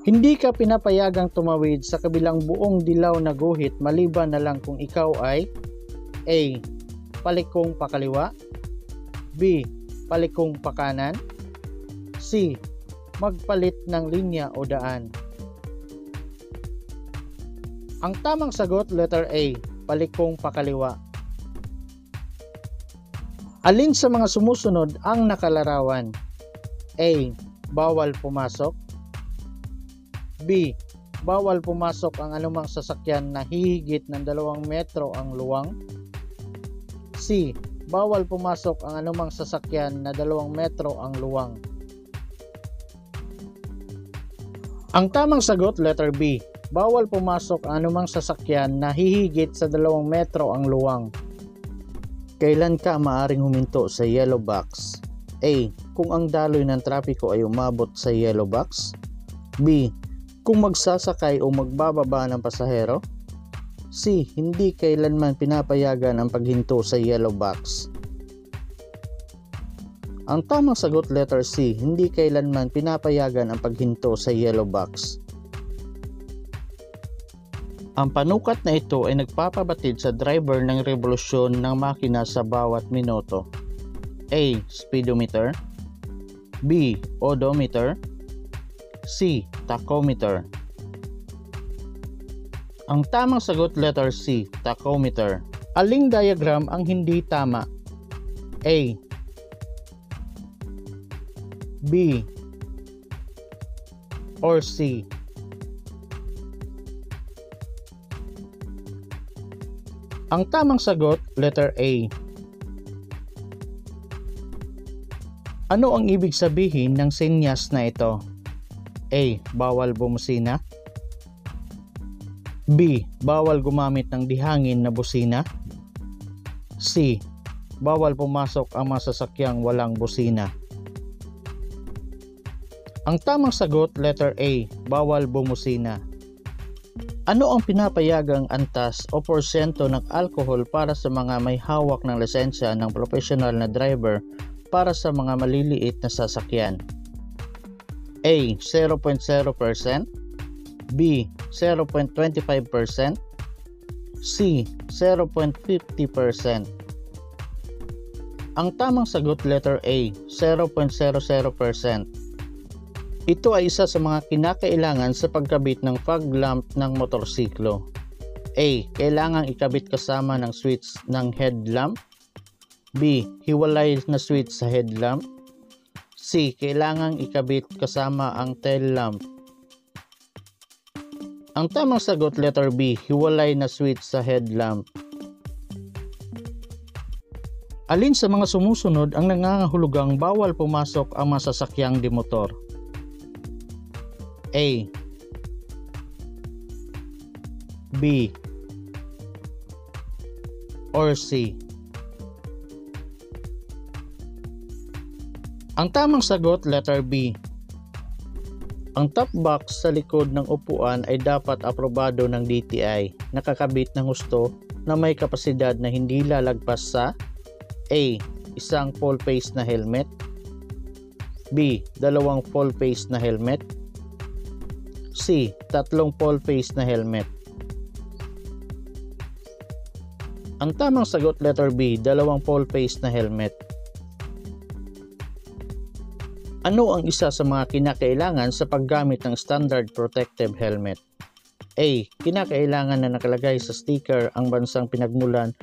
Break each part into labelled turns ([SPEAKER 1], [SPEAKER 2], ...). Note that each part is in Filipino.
[SPEAKER 1] Hindi ka pinapayagang tumawid sa kabilang buong dilaw na guhit maliban na lang kung ikaw ay A. Palikong pakaliwa, B. Palikong pakanan, C. Magpalit ng linya o daan. Ang tamang sagot, letter A. Palikong pakaliwa. Alin sa mga sumusunod ang nakalarawan? A. Bawal pumasok, B. Bawal pumasok ang anumang sasakyan na hihigit ng 2 metro ang luwang, C. Bawal pumasok ang anumang sasakyan na 2 metro ang luwang. Ang tamang sagot, letter B. Bawal pumasok ang anumang sasakyan na hihigit sa 2 metro ang luwang. Kailan ka maaring huminto sa yellow box? A. Kung ang daloy ng trapiko ay umabot sa yellow box, B. Kung magsasakay o magbababa ng pasahero, C. Hindi kailanman pinapayagan ang paghinto sa yellow box. Ang tamang sagot, letter C. Hindi kailanman pinapayagan ang paghinto sa yellow box. Ang panukat na ito ay nagpapabatid sa driver ng revolusyon ng makina sa bawat minuto. A. Speedometer, B. Odometer, C. Tachometer. Ang tamang sagot, letter C. Tachometer. Aling diagram ang hindi tama? A. B or C? Ang tamang sagot, letter A. Ano ang ibig sabihin ng senyas na ito? A. Bawal bumusina, B. Bawal gumamit ng dihangin na busina, C. Bawal pumasok ang mga sasakyang walang busina. Ang tamang sagot, letter A. Bawal bumusina. Ano ang pinapayagang antas o porsyento ng alcohol para sa mga may hawak ng lisensya ng professional na driver para sa mga maliliit na sasakyan? A. 0.0%, B. 0.25%, C. 0.50%. Ang tamang sagot, letter A. 0.00%. Ito ay isa sa mga kinakailangan sa pagkabit ng fog lamp ng motorsiklo. A. Kailangang ikabit kasama ng switch ng headlamp, B. Hiwalay na switch sa headlamp, C. Kailangang ikabit kasama ang tail lamp. Ang tamang sagot, letter B. Hiwalay na switch sa headlamp. Alin sa mga sumusunod ang nangangahulugang bawal pumasok ang mga sasakyang dimotor? A. B or C? Ang tamang sagot, letter B. Ang top box sa likod ng upuan ay dapat aprobado ng DTI, nakakabit ng husto na may kapasidad na hindi lalagpas sa A. Isang full face na helmet, B. 2 full face na helmet, C. 3 full face na helmet. Ang tamang sagot, letter B. 2 full face na helmet. Ano ang isa sa mga kinakailangan sa paggamit ng standard protective helmet? A. Kinakailangan na nakalagay sa sticker ang bansang pinagmulan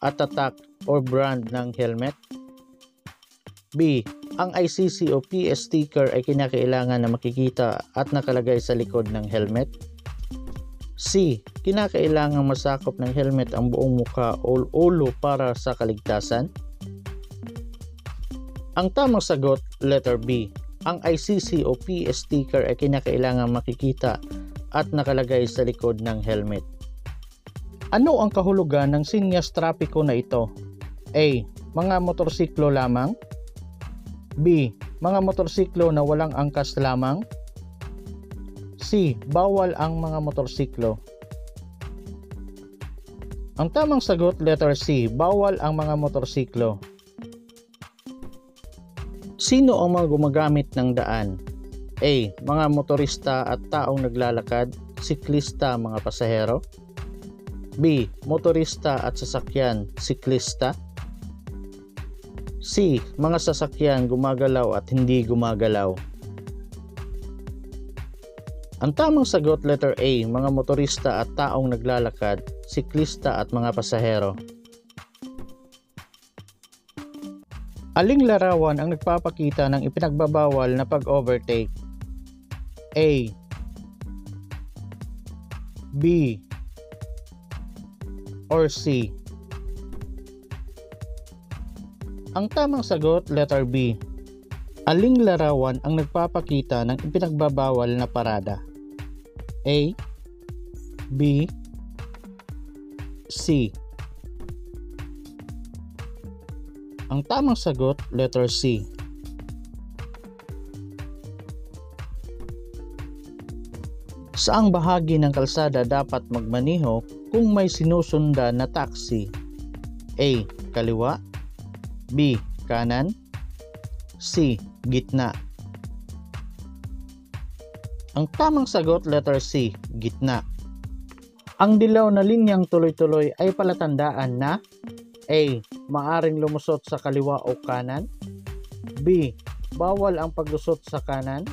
[SPEAKER 1] at tatak or brand ng helmet. B. Ang ICC o PS sticker ay kinakailangan na makikita at nakalagay sa likod ng helmet. C. Kinakailangan masakop ng helmet ang buong muka o ulo para sa kaligtasan. Ang tamang sagot, letter B. Ang ICC o PS sticker ay kinakailangan makikita at nakalagay sa likod ng helmet. Ano ang kahulugan ng senyas trapiko na ito? A. Mga motorsiklo lamang, B. Mga motorsiklo na walang angkas lamang, C. Bawal ang mga motorsiklo. Ang tamang sagot, letter C. Bawal ang mga motorsiklo. Sino ang mga gumagamit ng daan? A. Mga motorista at taong naglalakad, siklista, mga pasahero. B. Motorista at sasakyan, siklista. C. Mga sasakyan gumagalaw at hindi gumagalaw. Ang tamang sagot, letter A. Mga motorista at taong naglalakad, siklista at mga pasahero. Aling larawan ang nagpapakita ng ipinagbabawal na pag-overtake? A. B. Or C? Ang tamang sagot, letter B. Aling larawan ang nagpapakita ng ipinagbabawal na parada? A. B. C. Ang tamang sagot, letter C. Saang bahagi ng kalsada dapat magmaneho kung may sinusundan na taxi? A. Kaliwa. B. Kanan. C. Gitna. Ang tamang sagot, letter C. Gitna. Ang dilaw na linyang tuloy-tuloy ay palatandaan na A. Maaring lumusot sa kaliwa o kanan. B. Bawal ang paglusot sa kanan.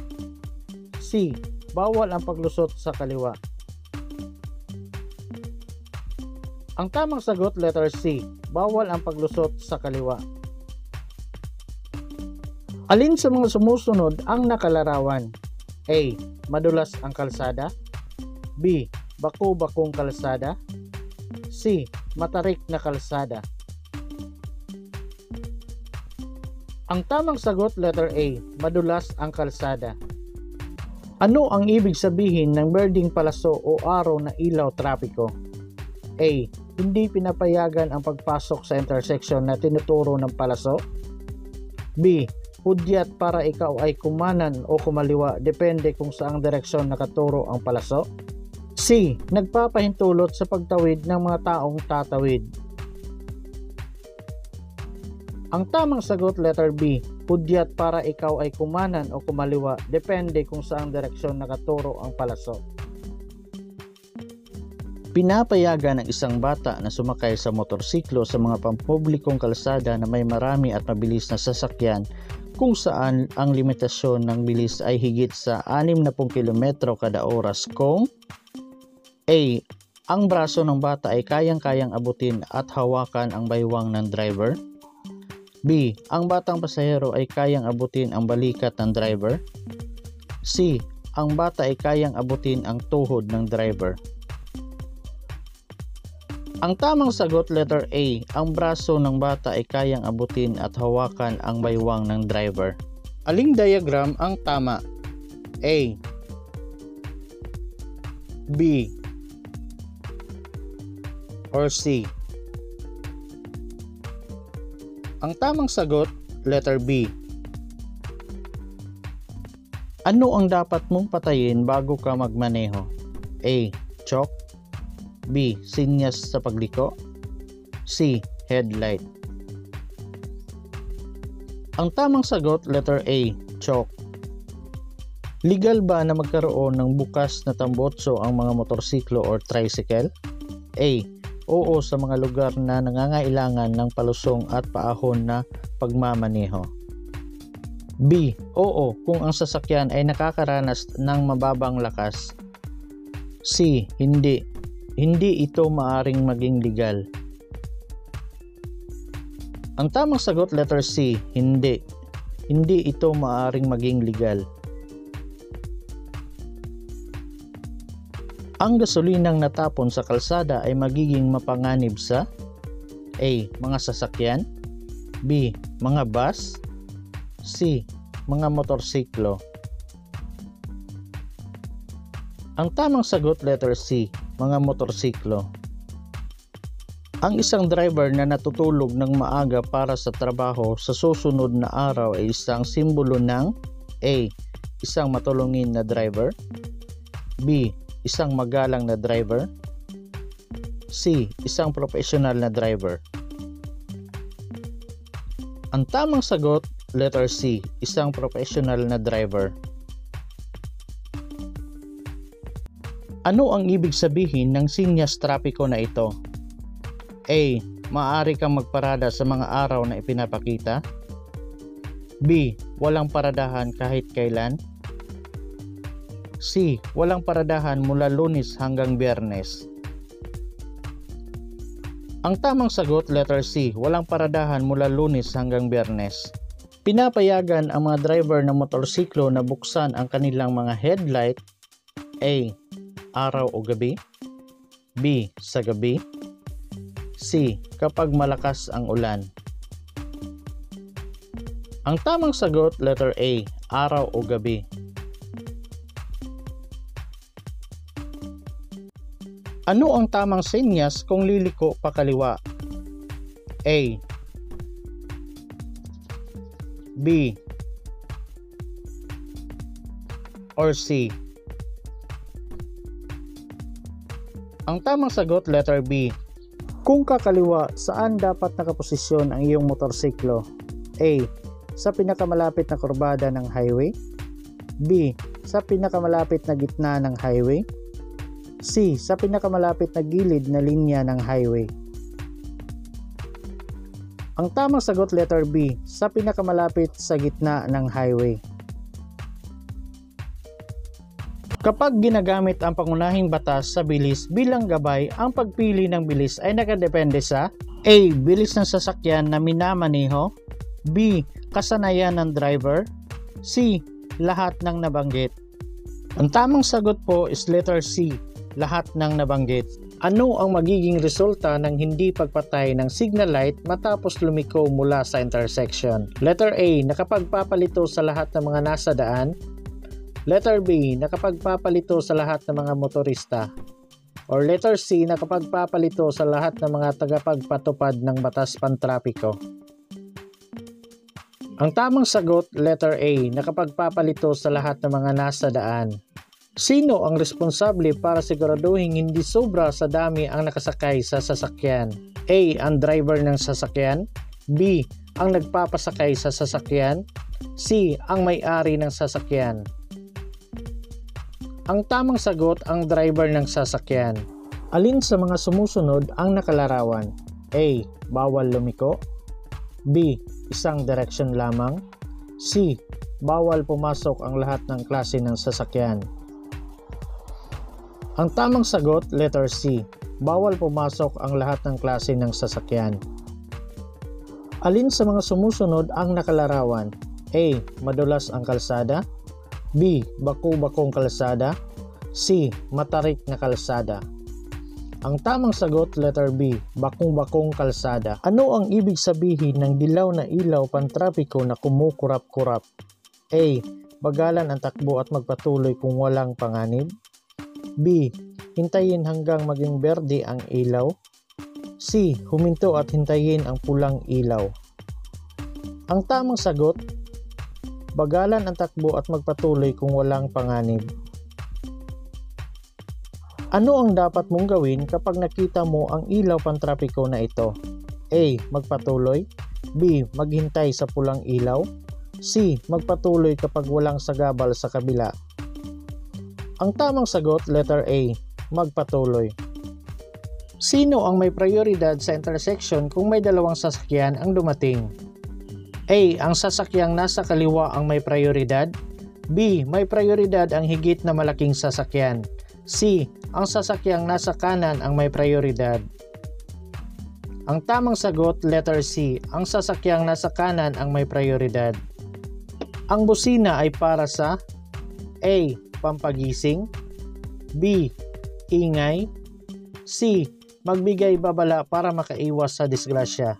[SPEAKER 1] C. Bawal ang paglusot sa kaliwa. Ang tamang sagot, letter C. Bawal ang paglusot sa kaliwa. Alin sa mga sumusunod ang nakalarawan? A. Madulas ang kalsada. B. Bako-bakong kalsada. C. Matarik na kalsada. Ang tamang sagot, letter A. Madulas ang kalsada. Ano ang ibig sabihin ng berdeng palaso o araw na ilaw trapiko? A. Hindi pinapayagan ang pagpasok sa intersection na tinuturo ng palaso. B. Hudyat para ikaw ay kumanan o kumaliwa depende kung saang direksyon nakaturo ang palaso. C. Nagpapahintulot sa pagtawid ng mga taong tatawid. Ang tamang sagot, letter B. Hudyat para ikaw ay kumanan o kumaliwa depende kung saang direksyon nakaturo ang palaso. Pinapayagan ng isang bata na sumakay sa motorsiklo sa mga pampublikong kalsada na may marami at mabilis na sasakyan kung saan ang limitasyon ng bilis ay higit sa 60 km kada oras kung A. Ang braso ng bata ay kayang-kayang abutin at hawakan ang baywang ng driver. B. Ang batang pasahero ay kayang abutin ang balikat ng driver. C. Ang bata ay kayang abutin ang tuhod ng driver. Ang tamang sagot, letter A. Ang braso ng bata ay kayang abutin at hawakan ang baywang ng driver. Aling diagram ang tama? A. B. Or C? Ang tamang sagot, letter B. Ano ang dapat mong patayin bago ka magmaneho? A. Chalk. B. Sinyas sa pagliko. C. Headlight. Ang tamang sagot, letter A. Chalk. Legal ba na magkaroon ng bukas na tambotso ang mga motorsiklo or tricycle? A. Oo sa mga lugar na nangangailangan ng palusong at paahon na pagmamaneho. B. Oo kung ang sasakyan ay nakakaranas ng mababang lakas. C. Hindi. Hindi ito maaring maging legal. Ang tamang sagot, letter C. Hindi. Hindi ito maaring maging legal. Ang gasolinang natapon sa kalsada ay magiging mapanganib sa A. Mga sasakyan. B. Mga bus. C. Mga motorsiklo. Ang tamang sagot, letter C. Mga motorsiklo. Ang isang driver na natutulog ng maaga para sa trabaho sa susunod na araw ay isang simbolo ng A. Isang matulungin na driver. B. Isang magalang na driver. C. Isang professional na driver. Ang tamang sagot, letter C. Isang professional na driver. Ano ang ibig sabihin ng sinyas trapiko na ito? A. Maaari kang magparada sa mga araw na ipinapakita. B. Walang paradahan kahit kailan. C. Walang paradahan mula Lunes hanggang Biyernes. Ang tamang sagot, letter C. Walang paradahan mula Lunes hanggang Biyernes. Pinapayagan ang mga driver ng motorsiklo na buksan ang kanilang mga headlight. A. Araw o gabi. B. Sa gabi. C. Kapag malakas ang ulan. Ang tamang sagot, letter A. Araw o gabi. Ano ang tamang senyas kung liliko pakaliwa? A. B. Or C. Ang tamang sagot, letter B. Kung kakaliwa, saan dapat nakaposisyon ang iyong motorsiklo? A. Sa pinakamalapit na kurbada ng highway. B. Sa pinakamalapit na gitna ng highway. C. Sa pinakamalapit na gilid na linya ng highway. Ang tamang sagot, letter B. Sa pinakamalapit sa gitna ng highway. Kapag ginagamit ang pangunahing batas sa bilis bilang gabay, ang pagpili ng bilis ay nakadepende sa A. Bilis ng sasakyan na minamaneho. B. Kasanayan ng driver. C. Lahat ng nabanggit. Ang tamang sagot po is letter C. Lahat ng nabanggit. Ano ang magiging resulta ng hindi pagpatay ng signal light matapos lumiko mula sa intersection? Letter A. Nakapagpapalito sa lahat ng mga nasa daan. Letter B. Nakapagpapalito sa lahat ng mga motorista. Or letter C. Nakapagpapalito sa lahat ng mga tagapagpatupad ng batas pantrapiko. Ang tamang sagot, letter A. Nakapagpapalito sa lahat ng mga nasa daan. Sino ang responsable para siguraduhin hindi sobra sa dami ang nakasakay sa sasakyan? A. Ang driver ng sasakyan. B. Ang nagpapasakay sa sasakyan. C. Ang may-ari ng sasakyan. Ang tamang sagot, ang driver ng sasakyan. Alin sa mga sumusunod ang nakalarawan? A. Bawal lumiko. B. Isang direksyon lamang. C. Bawal pumasok ang lahat ng klase ng sasakyan. Ang tamang sagot, letter C. Bawal pumasok ang lahat ng klase ng sasakyan. Alin sa mga sumusunod ang nakalarawan? A. Madulas ang kalsada. B. Bako-bakong kalsada. C. Matarik na kalsada. Ang tamang sagot, letter B. Bakong-bakong kalsada. Ano ang ibig sabihin ng dilaw na ilaw pantrapiko na kumukurap-kurap? A. Bagalan ang takbo at magpatuloy kung walang panganib. B. Hintayin hanggang maging berde ang ilaw. C. Huminto at hintayin ang pulang ilaw. Ang tamang sagot, bagalan ang takbo at magpatuloy kung walang panganib. Ano ang dapat mong gawin kapag nakita mo ang ilaw pantrapiko na ito? A. Magpatuloy. B. Maghintay sa pulang ilaw. C. Magpatuloy kapag walang sagabal sa kabila. Ang tamang sagot, letter A. Magpatuloy. Sino ang may prioridad sa intersection kung may dalawang sasakyan ang dumating? A. Ang sasakyang nasa kaliwa ang may prioridad. B. May prioridad ang higit na malaking sasakyan. C. Ang sasakyang nasa kanan ang may prioridad. Ang tamang sagot, letter C. Ang sasakyang nasa kanan ang may prioridad. Ang busina ay para sa A. Pampagising. B. Ingay. C. Magbigay babala para makaiwas sa disgrasya.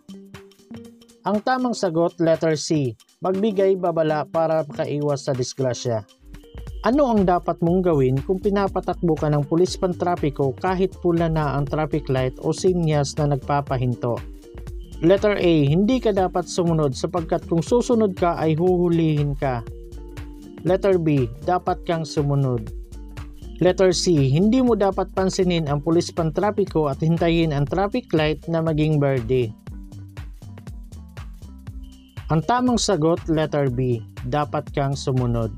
[SPEAKER 1] Ang tamang sagot, letter C. Magbigay babala para makaiwas sa disgrasya. Ano ang dapat mong gawin kung pinapatakbo ka ng pulis pantrapiko kahit pula na ang traffic light o sinyas na nagpapahinto? Letter A. Hindi ka dapat sumunod sapagkat kung susunod ka ay huhulihin ka. Letter B. Dapat kang sumunod. Letter C. Hindi mo dapat pansinin ang pulis pantrapiko at hintayin ang traffic light na maging berde. Ang tamang sagot, letter B. Dapat kang sumunod.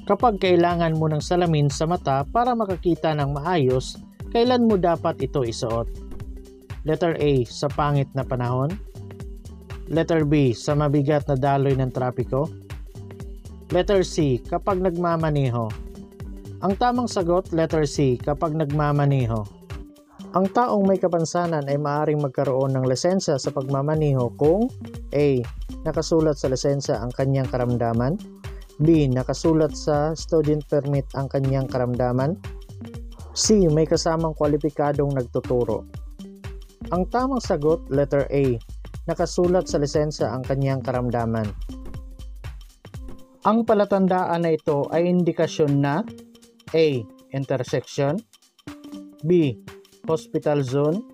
[SPEAKER 1] Kapag kailangan mo ng salamin sa mata para makakita ng maayos, kailan mo dapat ito isuot? Letter A, sa pangit na panahon. Letter B, sa mabigat na daloy ng trapiko. Letter C, kapag nagmamaneho. Ang tamang sagot, letter C, kapag nagmamaneho. Ang taong may kapansanan ay maaaring magkaroon ng lisensya sa pagmamaneho kung A, nakasulat sa lisensya ang kanyang karamdaman. B, nakasulat sa student permit ang kanyang karamdaman. C, may kasamang kwalipikadong nagtuturo. Ang tamang sagot, letter A, nakasulat sa lisensya ang kanyang karamdaman. Ang palatandaan na ito ay indikasyon na A, intersection. B, hospital zone.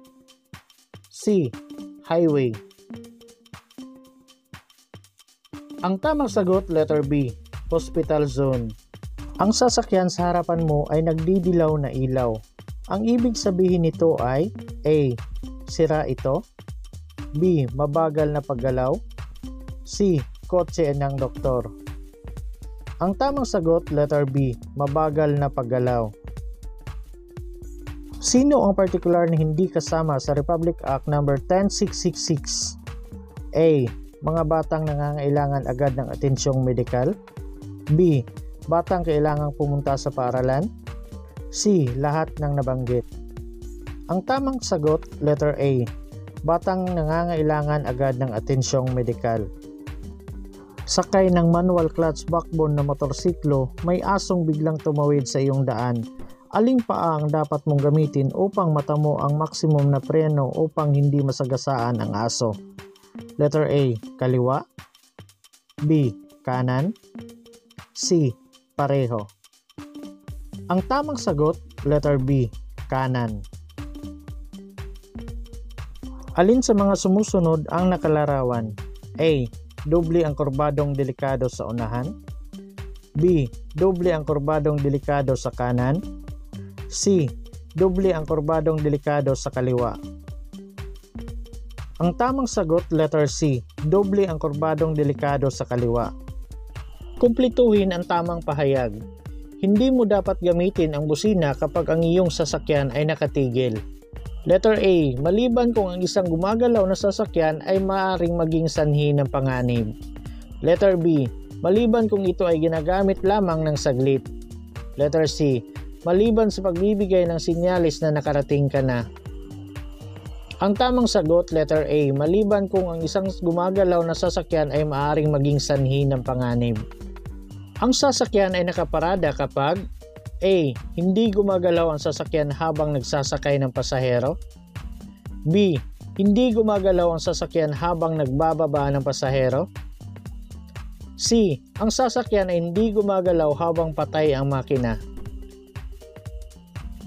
[SPEAKER 1] C, highway. Ang tamang sagot, letter B, hospital zone. Ang sasakyan sa harapan mo ay nagdidilaw na ilaw. Ang ibig sabihin nito ay A, sira ito. B, mabagal na paggalaw. C, kotse ng doktor. Ang tamang sagot, letter B, mabagal na paggalaw. Sino ang particular na hindi kasama sa Republic Act No. 10666? A, mga batang nangangailangan agad ng atensyong medikal. B, batang kailangang pumunta sa paaralan. C, lahat ng nabanggit. Ang tamang sagot, letter A, batang nangangailangan agad ng atensyong medikal. Sakay ng manual clutch backbone na motorsiklo, may asong biglang tumawid sa iyong daan. Aling paa ang dapat mong gamitin upang matamo ang maximum na preno upang hindi masagasaan ang aso? Letter A, kaliwa. B, kanan. C, pareho. Ang tamang sagot, letter B, kanan. Alin sa mga sumusunod ang nakalarawan? A, doble ang kurbadong delikado sa unahan. B, doble ang kurbadong delikado sa kanan. C, doble ang kurbadong delikado sa kaliwa. Ang tamang sagot, letter C, doble ang kurbadong delikado sa kaliwa. Kumplituhin ang tamang pahayag. Hindi mo dapat gamitin ang busina kapag ang iyong sasakyan ay nakatigil. Letter A, maliban kung ang isang gumagalaw na sasakyan ay maaaring maging sanhi ng panganib. Letter B, maliban kung ito ay ginagamit lamang ng saglit. Letter C, maliban sa pagbibigay ng sinyalis na nakarating ka na. Ang tamang sagot, letter A, maliban kung ang isang gumagalaw na sasakyan ay maaaring maging sanhi ng panganib. Ang sasakyan ay nakaparada kapag A, hindi gumagalaw ang sasakyan habang nagsasakay ng pasahero. B, hindi gumagalaw ang sasakyan habang nagbababa ng pasahero. C, ang sasakyan ay hindi gumagalaw habang patay ang makina.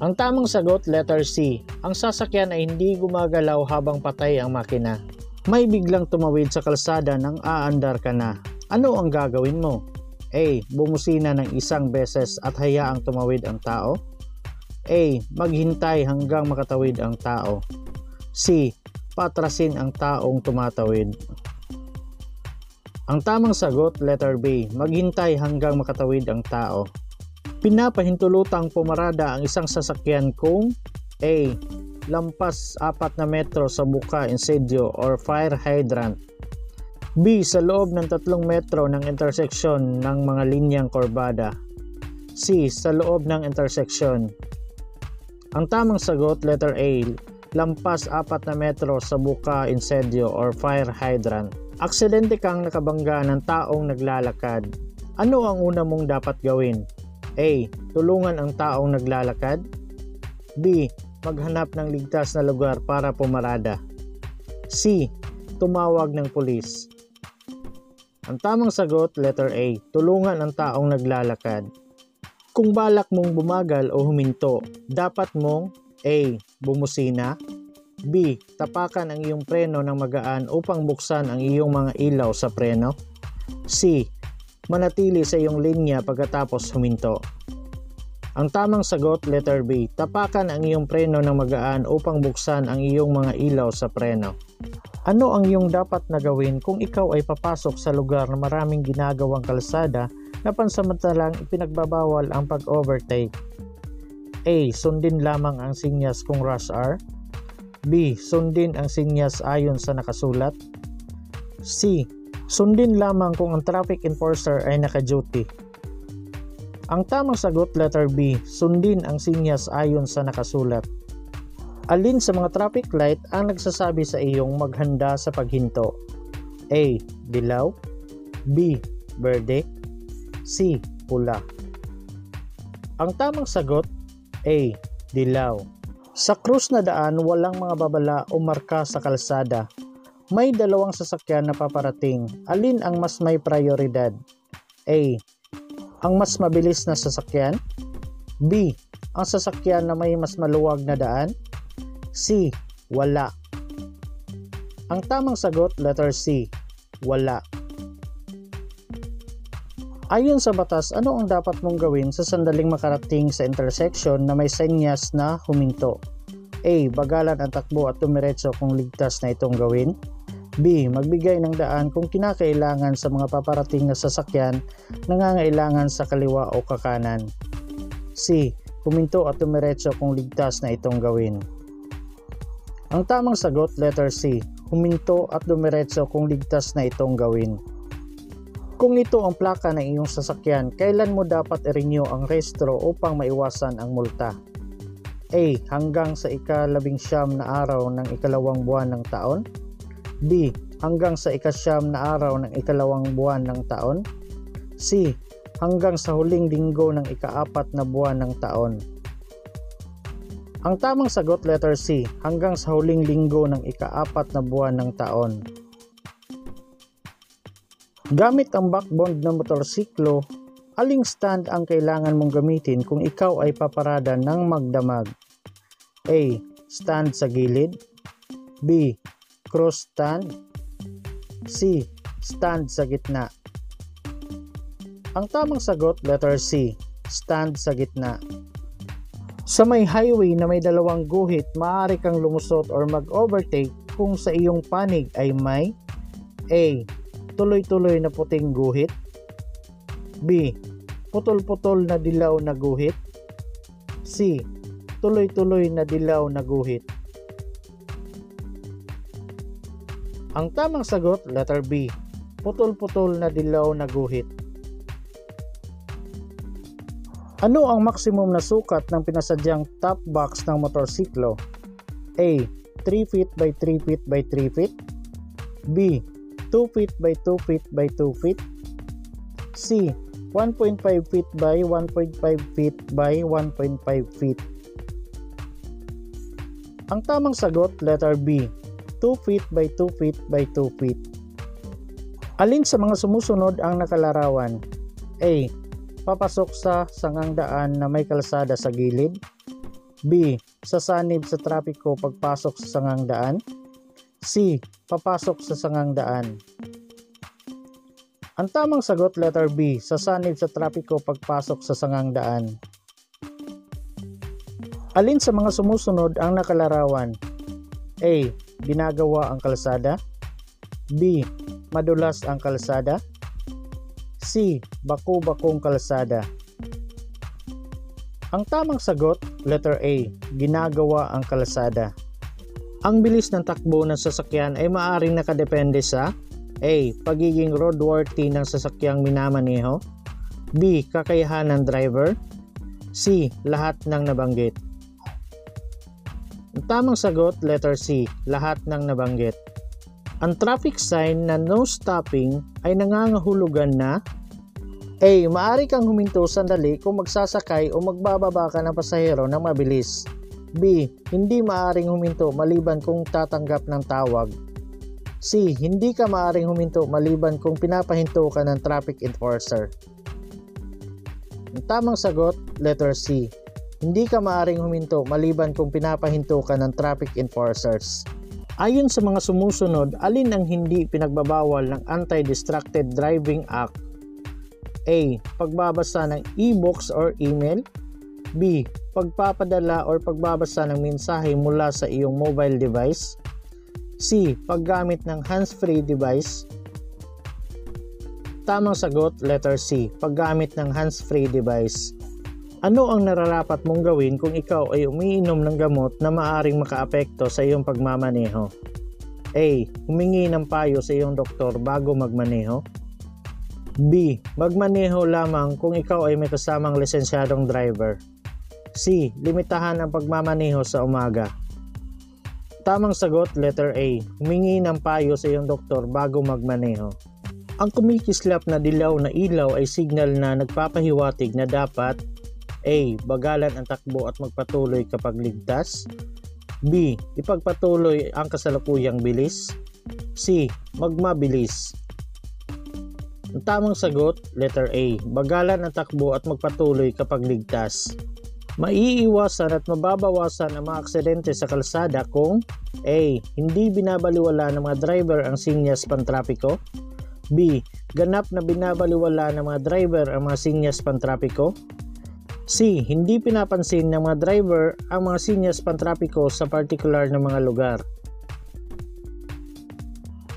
[SPEAKER 1] Ang tamang sagot, letter C, ang sasakyan ay hindi gumagalaw habang patay ang makina. May biglang tumawid sa kalsada nang aandar ka na. Ano ang gagawin mo? A, bumusina ng isang beses at hayaang tumawid ang tao. A, maghintay hanggang makatawid ang tao. C, patrasin ang taong tumatawid. Ang tamang sagot, letter B, maghintay hanggang makatawid ang tao. Pinapahintulutang pumarada ang isang sasakyan kung A, lampas 4 na metro sa buka, insedyo or fire hydrant. B, sa loob ng 3 metro ng interseksyon ng mga linyang korbada. C, sa loob ng interseksyon. Ang tamang sagot, letter A, lampas 4 na metro sa buka, insedyo or fire hydrant. Aksidente kang nakabangga ng taong naglalakad. Ano ang una mong dapat gawin? A, tulungan ang taong naglalakad. B, maghanap ng ligtas na lugar para pumarada. C, tumawag ng pulis. Ang tamang sagot, letter A, tulungan ang taong naglalakad. Kung balak mong bumagal o huminto, dapat mong A, bumusina. B, tapakan ang iyong preno ng magaan upang buksan ang iyong mga ilaw sa preno. C, manatili sa iyong linya pagkatapos huminto. Ang tamang sagot, letter B, tapakan ang iyong preno ng magaan upang buksan ang iyong mga ilaw sa preno. Ano ang iyong dapat na gawin kung ikaw ay papasok sa lugar na maraming ginagawang kalsada na pansamantalang ipinagbabawal ang pag-overtake? A. Sundin lamang ang sinyas kung rush hour. B. Sundin ang sinyas ayon sa nakasulat. C. Sundin lamang kung ang traffic enforcer ay naka-duty. Ang tamang sagot, letter B. Sundin ang sinyas ayon sa nakasulat. Alin sa mga traffic light ang nagsasabi sa iyong maghanda sa paghinto? A. Dilaw. B. Berde. C. Pula. Ang tamang sagot, A. Dilaw. Sa krus na daan, walang mga babala o marka sa kalsada. May dalawang sasakyan na paparating. Alin ang mas may prioridad? A. Ang mas mabilis na sasakyan. B. Ang sasakyan na may mas maluwag na daan. C. Wala. Ang tamang sagot, letter C. Wala. Ayon sa batas, ano ang dapat mong gawin sa sandaling makarating sa intersection na may senyas na huminto? A. Bagalan ang takbo at tumiretso kung ligtas na itong gawin. B. Magbigay ng daan kung kinakailangan sa mga paparating na sasakyan nangangailangan sa kaliwa o kakanan. C. Huminto at tumiretso kung ligtas na itong gawin. Ang tamang sagot, letter C. Huminto at dumiretso kung ligtas na itong gawin. Kung ito ang plaka ng iyong sasakyan, kailan mo dapat i-renew ang rehistro upang maiwasan ang multa? A. Hanggang sa ika-19 na araw ng ikalawang buwan ng taon. B. Hanggang sa ika-9 na araw ng ikalawang buwan ng taon. C. Hanggang sa huling linggo ng ika-4 na buwan ng taon. Ang tamang sagot, letter C. Hanggang sa huling linggo ng ika-4 na buwan ng taon. Gamit ang backbone ng motorsiklo, aling stand ang kailangan mong gamitin kung ikaw ay paparada ng magdamag? A. Stand sa gilid. B. Cross stand. C. Stand sa gitna. Ang tamang sagot, letter C. Stand sa gitna. Sa may highway na may dalawang guhit, maaari kang lumusot or mag-overtake kung sa iyong panig ay may A. Tuloy-tuloy na puting guhit. B. Putol-putol na dilaw na guhit. C. Tuloy-tuloy na dilaw na guhit. Ang tamang sagot, letter B. Putol-putol na dilaw na guhit. Ano ang maximum na sukat ng pinasadyang top box ng motorsiklo? A. 3 feet by 3 feet by 3 feet. B. 2 feet by 2 feet by 2 feet. C. 1.5 feet by 1.5 feet by 1.5 feet. Ang tamang sagot, letter B. 2 feet by 2 feet by 2 feet. Alin sa mga sumusunod ang nakalarawan? A. Papasok sa sangang daan na may kalsada sa gilid. B. Sasanib sa trapiko pagpasok sa sangang daan. C. Papasok sa sangang daan. Ang tamang sagot, letter B. Sasanib sa trapiko pagpasok sa sangang daan. Alin sa mga sumusunod ang nakalarawan? A. Ginagawa ang kalsada. B. Madulas ang kalsada. C. Bako-bakong kalsada. Ang tamang sagot, letter A. Ginagawa ang kalsada. Ang bilis ng takbo ng sasakyan ay maaaring nakadepende sa A. Pagiging roadworthy ng sasakyang minamaneho. B. Kakayahan ng driver. C. Lahat ng nabanggit. Ang tamang sagot, letter C. Lahat ng nabanggit. Ang traffic sign na no stopping ay nangangahulugan na A. Maaari kang huminto sandali kung magsasakay o magbababa ka ng pasahero ng mabilis. B. Hindi maaaring huminto maliban kung tatanggap ng tawag. C. Hindi ka maaaring huminto maliban kung pinapahinto ka ng traffic enforcer. Ang tamang sagot, letter C. Hindi ka maaaring huminto maliban kung pinapahinto ka ng traffic enforcers. Ayon sa mga sumusunod, alin ang hindi pinagbabawal ng Anti-Distracted Driving Act? A. Pagbabasa ng e-books or email. B. Pagpapadala or pagbabasa ng mensahe mula sa iyong mobile device. C. Paggamit ng hands-free device. tamang sagot, letter C, paggamit ng hands-free device. Ano ang nararapat mong gawin kung ikaw ay umiinom ng gamot na maaaring makaapekto sa iyong pagmamaneho? A. Humingi ng payo sa iyong doktor bago magmaneho. B. Magmaneho lamang kung ikaw ay may kasamang lisensyadong driver. C. Limitahan ang pagmamaneho sa umaga. Tamang sagot, letter A. Humingi ng payo sa iyong doktor bago magmaneho. Ang kumikislap na dilaw na ilaw ay signal na nagpapahiwatig na dapat A. Bagalan ang takbo at magpatuloy kapag ligtas. B. Ipagpatuloy ang kasalukuyang bilis. C. Magmabilis. Ang tamang sagot, letter A. Bagalan ang takbo at magpatuloy kapag ligtas. Maiiwasan at mababawasan ang mga aksidente sa kalsada kung A. Hindi binabaliwala ng mga driver ang sinyas pantrapiko. B. Ganap na binabaliwala ng mga driver ang mga sinyas pantrapiko. C. Hindi pinapansin ng mga driver ang mga sinyas pantrapiko sa particular na mga lugar.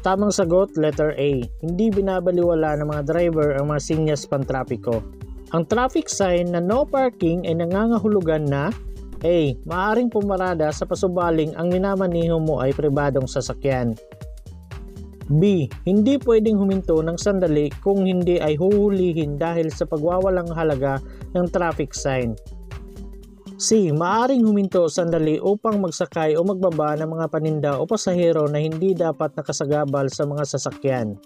[SPEAKER 1] Tamang sagot, letter A. Hindi binabaliwala ng mga driver ang mga sinyas pantrapiko. Ang traffic sign na no parking ay nangangahulugan na A. Maaring pumarada sa pasubaling ang minamaniho mo ay pribadong sasakyan. B. Hindi pwedeng huminto ng sandali kung hindi ay huhulihin dahil sa pagwawalang halaga ng traffic sign. C. Maaring huminto sandali upang magsakay o magbaba ng mga paninda o pasahero na hindi dapat nakasagabal sa mga sasakyan.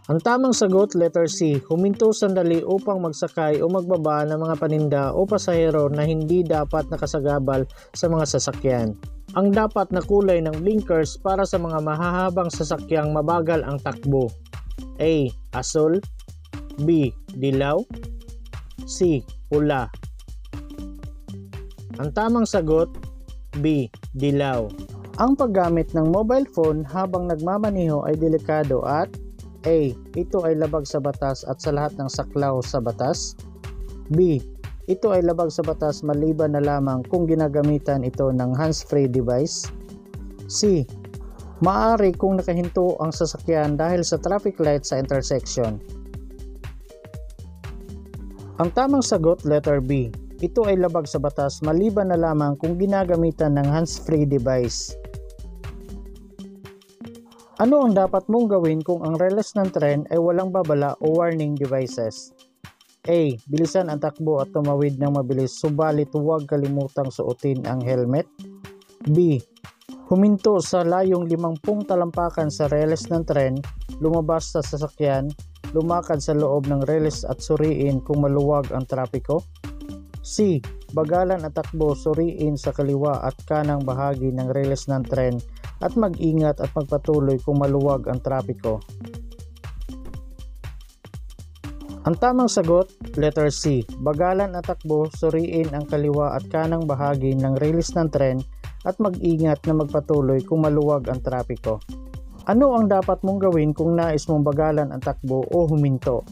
[SPEAKER 1] Ang tamang sagot, letter C. Huminto sandali upang magsakay o magbaba ng mga paninda o pasahero na hindi dapat nakasagabal sa mga sasakyan. Ang dapat na kulay ng blinkers para sa mga mahahabang sasakyang mabagal ang takbo. A. Asul. B. Dilaw. C. Pula. Ang tamang sagot, B. Dilaw. Ang paggamit ng mobile phone habang nagmamaneho ay delikado at A. Ito ay labag sa batas at sa lahat ng saklaw sa batas. B. Ito ay labag sa batas maliban na lamang kung ginagamitan ito ng hands-free device. C. Maaari kung nakahinto ang sasakyan dahil sa traffic light sa intersection. Ang tamang sagot, letter B. Ito ay labag sa batas maliban na lamang kung ginagamitan ng hands-free device. Ano ang dapat mong gawin kung ang reles ng tren ay walang babala o warning devices? A. Bilisan ang takbo at tumawid ng mabilis subalit huwag kalimutang suotin ang helmet. B. Huminto sa layong 50 talampakan sa reles ng tren, lumabas sa sasakyan, lumakad sa loob ng reles at suriin kung maluwag ang trapiko. C. Bagalan ang takbo, suriin sa kaliwa at kanang bahagi ng reles ng tren at mag-ingat at magpatuloy kung maluwag ang trapiko. Ang tamang sagot, letter C. Bagalan at takbo, suriin ang kaliwa at kanang bahagi ng reles ng tren at mag-ingat na magpatuloy kung maluwag ang trapiko. Ano ang dapat mong gawin kung nais mong bagalan ang takbo o huminto?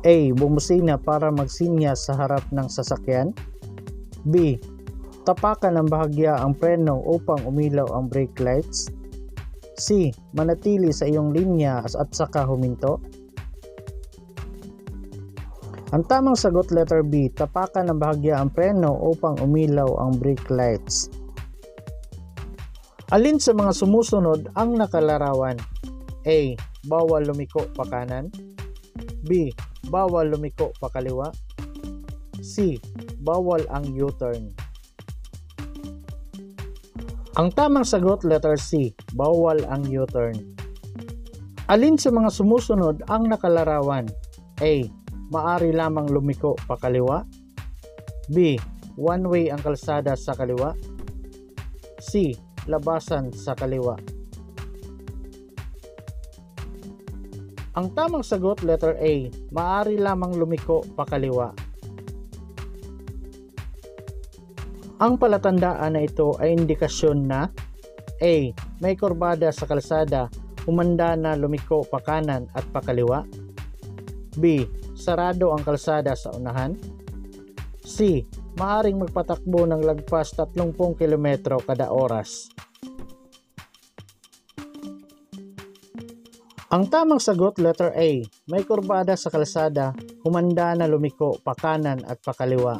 [SPEAKER 1] A. Bumusina para magsinyas sa harap ng sasakyan. B. Tapakan ng bahagya ang preno upang umilaw ang brake lights. C. Manatili sa iyong linya at saka huminto. Ang tamang sagot, letter B. Tapakan ng bahagya ang preno upang umilaw ang brake lights. Alin sa mga sumusunod ang nakalarawan? A. Bawal lumiko pa kanan. B. Bawal lumiko pa kaliwa. C. Bawal ang U-turn. Ang tamang sagot, letter C. Bawal ang U-turn. Alin sa mga sumusunod ang nakalarawan? A. Maari lamang lumiko pa kaliwa. B. One way ang kalsada sa kaliwa. C. Labasan sa kaliwa. Ang tamang sagot, letter A. Maari lamang lumiko pa kaliwa. Ang palatandaan na ito ay indikasyon na A. May kurbada sa kalsada, humanda na lumiko pa kanan at pa kaliwa. B. Sarado ang kalsada sa unahan. C. Maaring magpatakbo ng lagpas 30 km kada oras. Ang tamang sagot, letter A. May kurbada sa kalsada, humanda na lumiko pakanan at pakaliwa.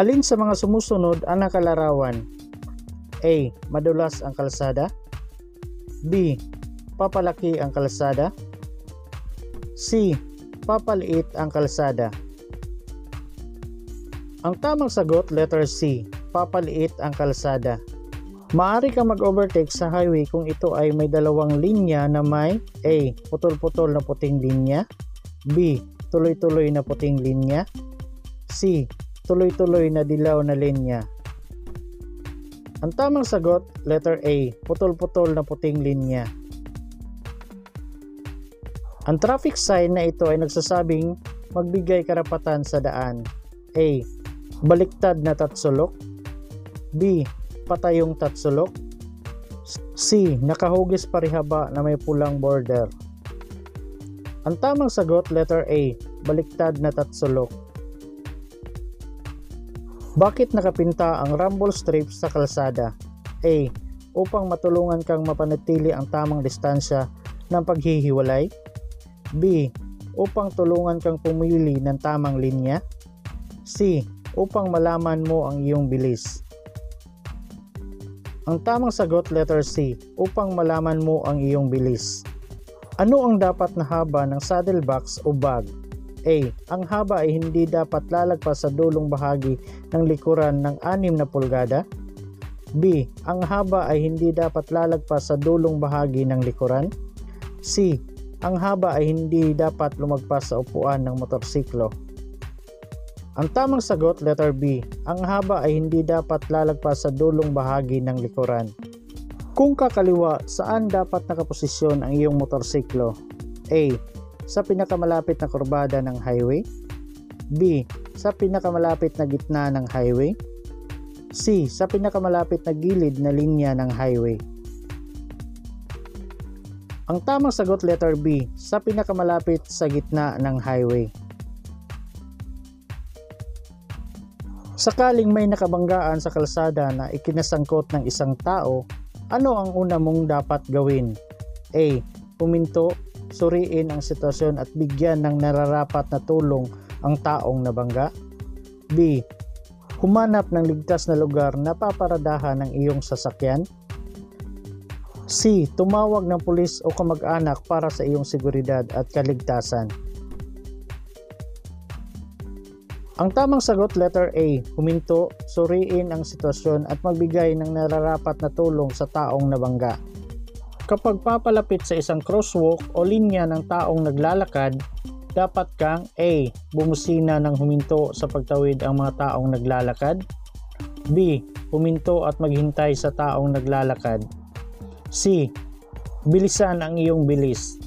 [SPEAKER 1] Alin sa mga sumusunod ang nakalarawan? A. Madulas ang kalsada. B. Papalaki ang kalsada. C. Papaliit ang kalsada. Ang tamang sagot, letter C. Papaliit ang kalsada. Maaari kang mag-overtake sa highway kung ito ay may dalawang linya na may A. Putol-putol na puting linya. B. Tuloy-tuloy na puting linya. C. Tuloy-tuloy na dilaw na linya. Ang tamang sagot, letter A. Putol-putol na puting linya. Ang traffic sign na ito ay nagsasabing magbigay karapatan sa daan. A. Baliktad na tatsulok. B. Patayong tatsulok. C. Nakahugis parihaba na may pulang border. Ang tamang sagot, letter A. Baliktad na tatsulok. Bakit nakapinta ang rumble strips sa kalsada? A. Upang matulungan kang mapanatili ang tamang distansya ng paghihiwalay. B. Upang tulungan kang pumili ng tamang linya. C. Upang malaman mo ang iyong bilis. Ang tamang sagot, letter C. Upang malaman mo ang iyong bilis. Ano ang dapat na haba ng saddlebox o bag? A. Ang haba ay hindi dapat lalagpas sa dulong bahagi ng likuran ng 6 na pulgada. B. Ang haba ay hindi dapat lalagpas sa dulong bahagi ng likuran. C. Ang haba ay hindi dapat lumagpas sa upuan ng motorsiklo. Ang tamang sagot, letter B. Ang haba ay hindi dapat lalagpas sa dulong bahagi ng likuran. Kung kakaliwa, saan dapat nakaposisyon ang iyong motorsiklo? A. Sa pinakamalapit na kurbada ng highway. B. Sa pinakamalapit na gitna ng highway. C. Sa pinakamalapit na gilid na linya ng highway. Ang tamang sagot, letter B. Sa pinakamalapit sa gitna ng highway. Sakaling may nakabanggaan sa kalsada na ikinasangkot ng isang tao, ano ang una mong dapat gawin? A. Huminto, suriin ang sitwasyon at bigyan ng nararapat na tulong ang taong nabangga. B. Humanap ng ligtas na lugar na paparadahan ng iyong sasakyan. C. Tumawag ng pulis o kamag-anak para sa iyong seguridad at kaligtasan. Ang tamang sagot, letter A. Huminto, suriin ang sitwasyon at magbigay ng nararapat na tulong sa taong nabangga. Kapag papalapit sa isang crosswalk o linya ng taong naglalakad, dapat kang A. Bumusina ng huminto sa pagtawid ang mga taong naglalakad. B. Huminto at maghintay sa taong naglalakad. C. Bilisan ang iyong bilis.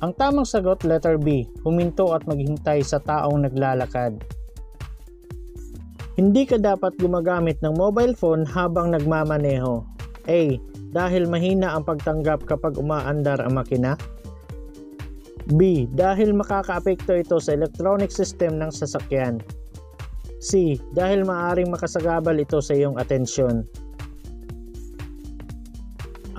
[SPEAKER 1] Ang tamang sagot, letter B. Huminto at maghintay sa taong naglalakad. Hindi ka dapat gumagamit ng mobile phone habang nagmamaneho. A. Dahil mahina ang pagtanggap kapag umaandar ang makina. B. Dahil makakaapekto ito sa electronic system ng sasakyan. C. Dahil maaaring makasagabal ito sa iyong atensyon.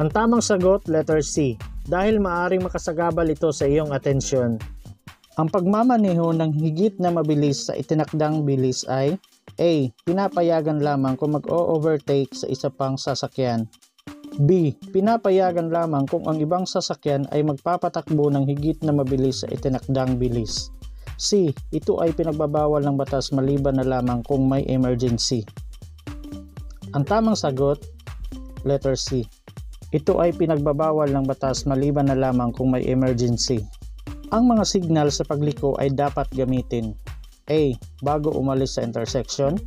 [SPEAKER 1] Ang tamang sagot, letter C. Dahil maaaring makasagabal ito sa iyong atensyon. Ang pagmamaneho ng higit na mabilis sa itinakdang bilis ay A. Pinapayagan lamang kung mag-o-overtake sa isa pang sasakyan. B. Pinapayagan lamang kung ang ibang sasakyan ay magpapatakbo ng higit na mabilis sa itinakdang bilis. C. Ito ay pinagbabawal ng batas maliban na lamang kung may emergency. Ang tamang sagot, letter C. Ito ay pinagbabawal ng batas maliban na lamang kung may emergency. Ang mga signal sa pagliko ay dapat gamitin. A. Bago umalis sa intersection.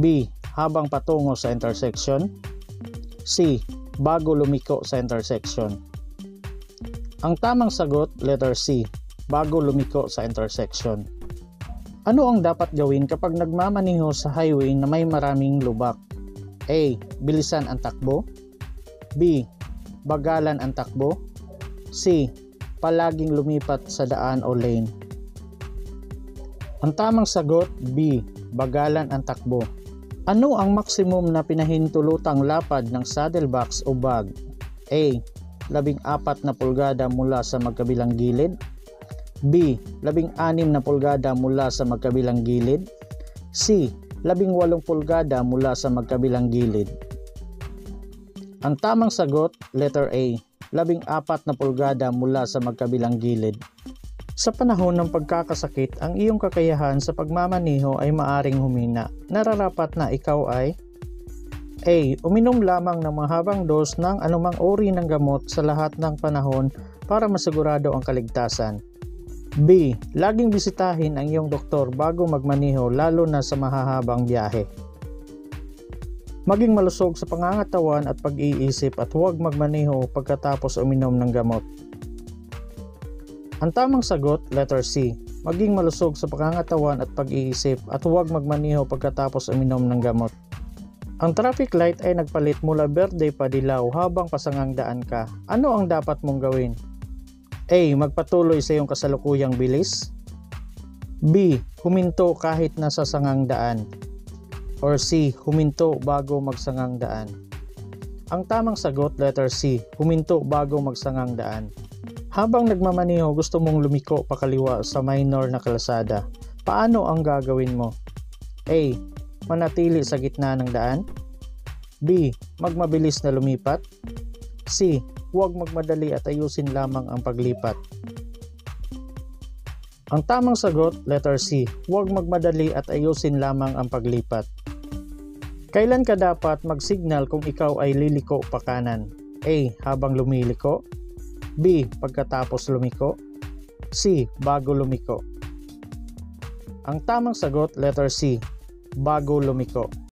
[SPEAKER 1] B. Habang patungo sa intersection. C. Bago lumiko sa intersection. Ang tamang sagot, letter C. Bago lumiko sa intersection. Ano ang dapat gawin kapag nagmamaneho sa highway na may maraming lubak? A. Bilisan ang takbo. B. Bagalan ang takbo. C. Palaging lumipat sa daan o lane. Ang tamang sagot, B. Bagalan ang takbo. Ano ang maximum na pinahintulutang lapad ng saddlebox o bag? A. 14 na pulgada mula sa magkabilang gilid. B. 16 na pulgada mula sa magkabilang gilid. C. 18 pulgada mula sa magkabilang gilid. Ang tamang sagot, letter A. 14 na pulgada mula sa magkabilang gilid. Sa panahon ng pagkakasakit, ang iyong kakayahan sa pagmamaneho ay maaring humina. Nararapat na ikaw ay A. Uminom lamang ng mahabang dose ng anumang uri ng gamot sa lahat ng panahon para masigurado ang kaligtasan. B. Laging bisitahin ang iyong doktor bago magmaneho lalo na sa mahahabang biyahe. Maging malusog sa pangangatawan at pag-iisip at huwag magmaneho pagkatapos uminom ng gamot. Ang tamang sagot, letter C. Maging malusog sa pangangatawan at pag-iisip at huwag magmaneho pagkatapos uminom ng gamot. Ang traffic light ay nagpalit mula berde pa dilaw habang pasangang daan ka. Ano ang dapat mong gawin? A. Magpatuloy sa iyong kasalukuyang bilis. B. Huminto kahit nasa sangang daan. Or C. Huminto bago magsangang daan. Ang tamang sagot, letter C. Huminto bago magsangang daan. Habang nagmamaneho, gusto mong lumiko pakaliwa sa minor na kalsada. Paano ang gagawin mo? A. Manatili sa gitna ng daan. B. Magmabilis na lumipat. C. Huwag magmadali at ayusin lamang ang paglipat. Ang tamang sagot, letter C. Huwag magmadali at ayusin lamang ang paglipat. Kailan ka dapat mag-signal kung ikaw ay liliko pa kanan? A. Habang lumiliko. B. Pagkatapos lumiko. C. Bago lumiko. Ang tamang sagot, letter C. Bago lumiko.